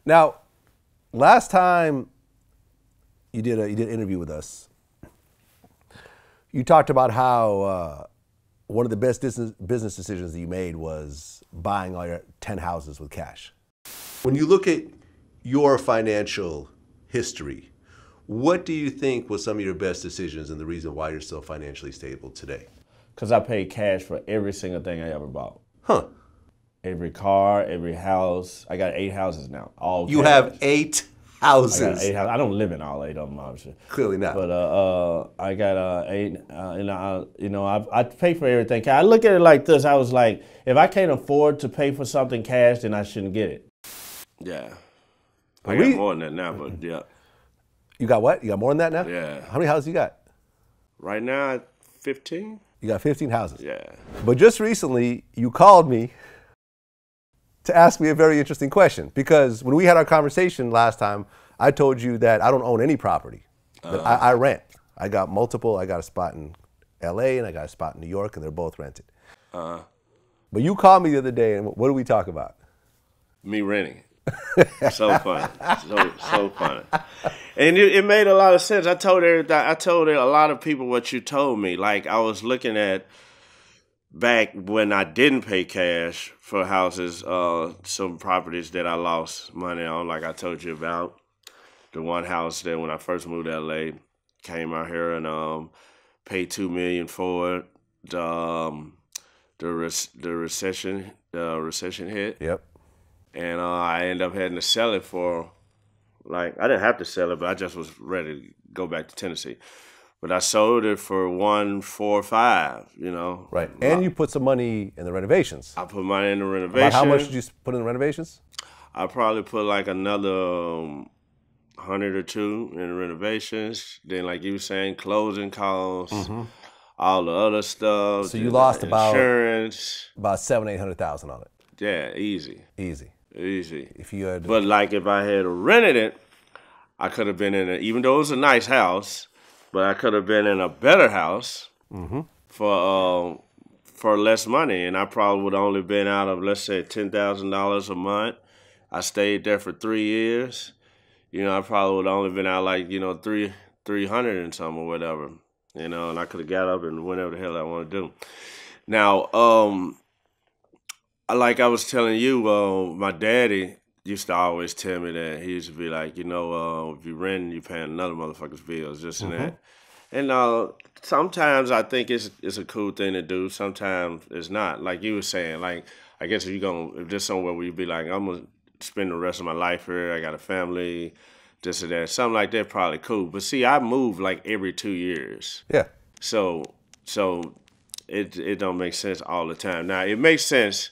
Now, last time you did an interview with us, you talked about how one of the best business decisions that you made was buying all your 10 houses with cash. When you look at your financial history, what do you think was some of your best decisions and the reason why you're still financially stable today? Because I paid cash for every single thing I ever bought. Huh. Every car, every house. I got 8 houses now. All you cash. Have 8 houses. I got 8 houses. I don't live in all 8 of them, obviously. Clearly not. But I got 8, and I pay for everything. I look at it like this. I was like, if I can't afford to pay for something cash, then I shouldn't get it. Yeah. I got more than that now, but yeah. You got what? You got more than that now? Yeah. How many houses you got? Right now, 15. You got 15 houses? Yeah. But just recently, you called me to ask me a very interesting question, because when we had our conversation last time, I told you that I don't own any property. That I rent. I got multiple. I got a spot in LA and I got a spot in New York, and they're both rented. But you called me the other day, and what did we talk about? Me renting. So funny. So funny. And it made a lot of sense. I told a lot of people what you told me. Like, I was looking at back when I didn't pay cash for houses, some properties that I lost money on, like I told you about. The one house that when I first moved to LA, came out here and paid $2 million for it. The recession hit. Yep. And I ended up having to sell it for, like, I didn't have to sell it, but I just was ready to go back to Tennessee. But I sold it for $145, you know. Right. And you put some money in the renovations. I put money in the renovations. About how much did you put in the renovations? I probably put like another 100 or 2 in the renovations. Then, like you were saying, closing costs, all the other stuff. So you lost insurance. About $700,000-800,000 on it. Yeah, easy. Easy. If you had, but like if I had rented it, I could have been in it, even though it was a nice house, but I could have been in a better house for less money, and I probably would have only been out of, let's say, $10,000 a month. I stayed there for 3 years. You know, I probably would have only been out like, you know, 300 and something or whatever. You know, and I could have got up and whatever the hell I want to do. Now, like I was telling you, my daddy used to always tell me that. He used to be like, you know, if you rent, you paying another motherfucker's bills, this and that. And sometimes I think it's a cool thing to do. Sometimes it's not. Like you were saying, like, I guess if there's somewhere where you be like, I'm going to spend the rest of my life here, I got a family, this and that, something like that, probably cool. But see, I move like every 2 years. Yeah. So it don't make sense all the time. Now, it makes sense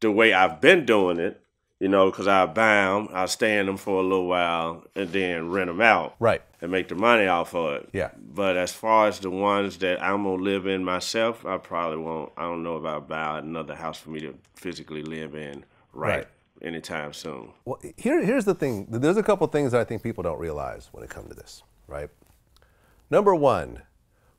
the way I've been doing it, you know, because I buy them, I stay in them for a little while, and then rent them out. Right. And make the money off of it. Yeah. But as far as the ones that I'm going to live in myself, I probably won't. I don't know if I'll buy another house for me to physically live in anytime soon. Well, here's the thing. There's a couple things that I think people don't realize when it comes to this, right? Number one,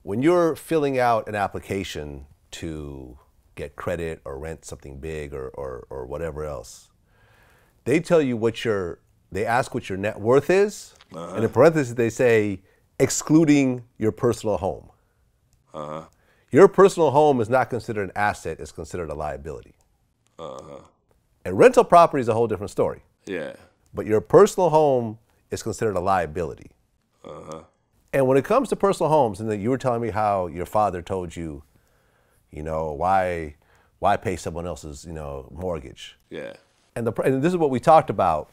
when you're filling out an application to get credit or rent something big or whatever else, they tell you they ask what your net worth is, and in parentheses they say, excluding your personal home. Your personal home is not considered an asset, it's considered a liability. And rental property is a whole different story. Yeah. But your personal home is considered a liability. And when it comes to personal homes, and then you were telling me how your father told you, you know, why pay someone else's, you know, mortgage? Yeah. And this is what we talked about.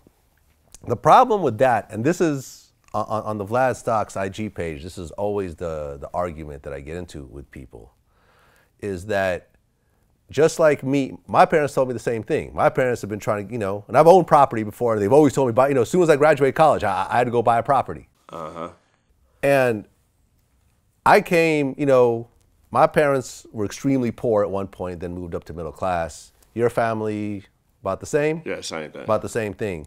The problem with that, and this is on the Vlad Stocks IG page, this is always the argument that I get into with people, is that just like me, my parents told me the same thing. My parents have been trying to, you know, and I've owned property before, and they've always told me, you know, as soon as I graduated college, I had to go buy a property. And I came, you know, my parents were extremely poor at one point, then moved up to middle class. Your family, about the same? Yeah, same thing. About the same thing.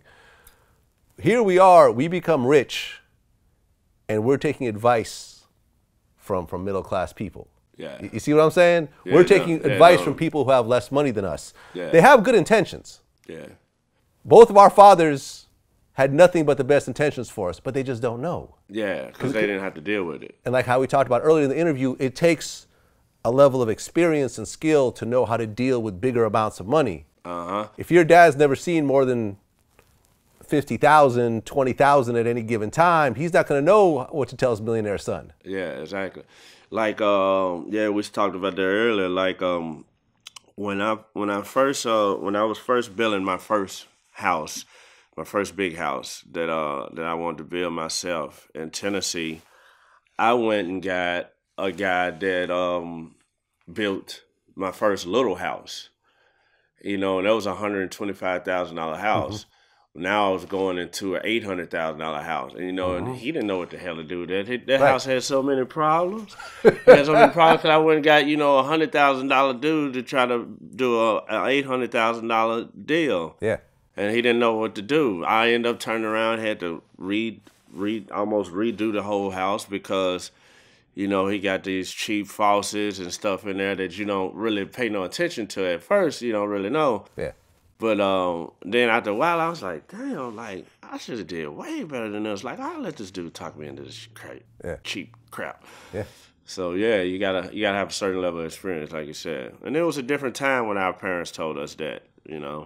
Here we are, we become rich, and we're taking advice from middle class people. Yeah. You see what I'm saying? Yeah, we're taking advice from people who have less money than us. Yeah. They have good intentions. Yeah. Both of our fathers had nothing but the best intentions for us, but they just don't know. Yeah, because they didn't have to deal with it. And like how we talked about earlier in the interview, it takes a level of experience and skill to know how to deal with bigger amounts of money. If your dad's never seen more than 50,000, 20,000 at any given time, he's not going to know what to tell his millionaire son. Yeah, exactly. Like, yeah, we talked about that earlier. Like, when I was first building my first house, my first big house that I wanted to build myself in Tennessee, I went and got a guy that built my first little house. You know, and that was a $125,000 house. Now I was going into an $800,000 house, and you know, and he didn't know what the hell to do with that. That house had so many problems. It had so many problems because I went and got, you know, a $100,000 dude to try to do an $800,000 deal. Yeah, and he didn't know what to do. I ended up turning around, had to almost redo the whole house because, you know, he got these cheap faucets and stuff in there that you don't really pay no attention to at first. You don't really know. Yeah. But then after a while, I was like, damn, like, I should have did way better than this. Like, I'll let this dude talk me into this cheap crap. Yeah. So, yeah, you gotta have a certain level of experience, like you said. And it was a different time when our parents told us that, you know.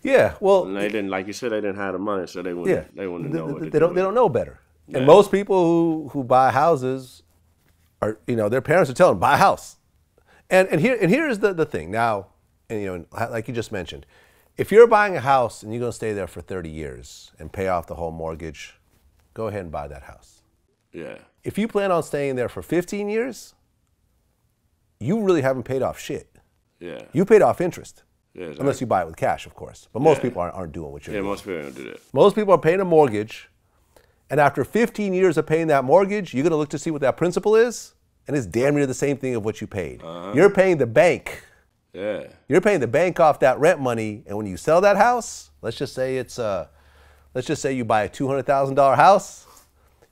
Yeah, well. And they didn't, like you said, they didn't have the money, so they wouldn't know what to do. They don't know better. Yeah. And most people who buy houses are, you know, their parents are telling them, buy a house. And here's the thing. Now, and, you know, like you just mentioned, if you're buying a house and you're going to stay there for 30 years and pay off the whole mortgage, go ahead and buy that house. Yeah. If you plan on staying there for 15 years, you really haven't paid off shit. Yeah. You paid off interest. Yeah, exactly. Unless you buy it with cash, of course. But most people aren't doing what you're doing. Yeah, most people don't do that. Most people are paying a mortgage, and after 15 years of paying that mortgage, you're going to look to see what that principal is, and it's damn near the same thing of what you paid. You're paying the bank. Yeah. You're paying the bank off that rent money, and when you sell that house, let's just say you buy a $200,000 house,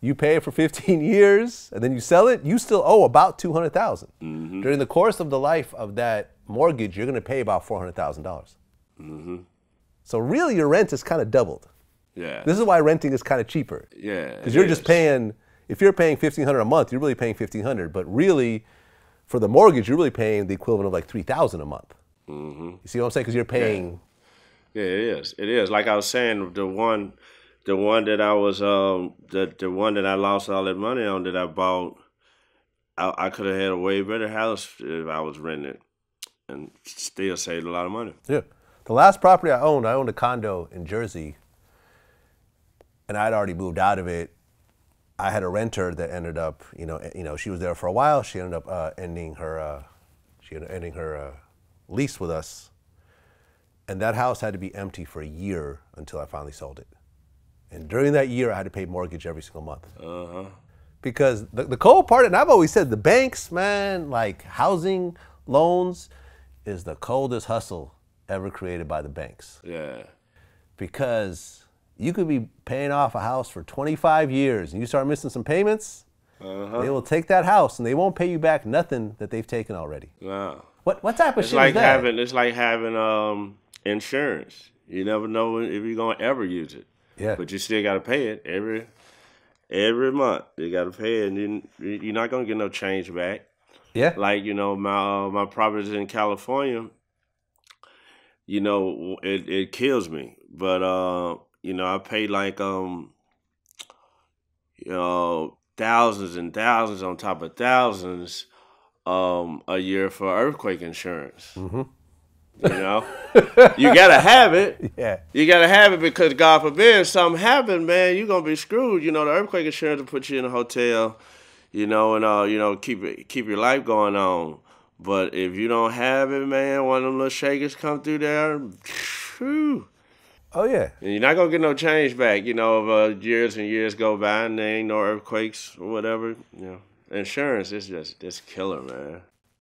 you pay it for 15 years, and then you sell it, you still owe about $200,000. During the course of the life of that mortgage, you're going to pay about $400,000. So really, your rent is kind of doubled. Yeah. This is why renting is kind of cheaper. Yeah. Because you're just paying, if you're paying $1,500 a month, you're really paying $1,500, but really, for the mortgage, you're really paying the equivalent of like $3,000 a month. You see what I'm saying? Because you're paying. Yeah, it is. It is. Like I was saying, the one that I was, the one that I lost all that money on that I bought, I could have had a way better house if I was renting it, and still saved a lot of money. Yeah. The last property I owned a condo in Jersey, and I'd already moved out of it. I had a renter that ended up, you know, she was there for a while. She ended up ending her lease with us, and that house had to be empty for a year until I finally sold it. And during that year, I had to pay mortgage every single month. Because the cold part, and I've always said, the banks, man, like housing loans, is the coldest hustle ever created by the banks. Yeah. Because you could be paying off a house for 25 years and you start missing some payments, they will take that house and they won't pay you back nothing that they've taken already. Wow. What type of shit is that? It's like having insurance. You never know if you're going to ever use it. Yeah. But you still got to pay it every month. You got to pay it, and you're not going to get no change back. Yeah. Like, you know, my properties in California, you know, it kills me. But you know, I paid like you know, thousands and thousands on top of thousands a year for earthquake insurance. You know, you gotta have it. Yeah, you gotta have it because God forbid if something happened, man, you're gonna be screwed. You know, the earthquake insurance will put you in a hotel, you know, and you know, keep your life going on. But if you don't have it, man, one of them little shakers come through there. Whew. Oh yeah, and you're not gonna get no change back. You know, if years and years go by and there ain't no earthquakes or whatever. You know, insurance is just killer, man.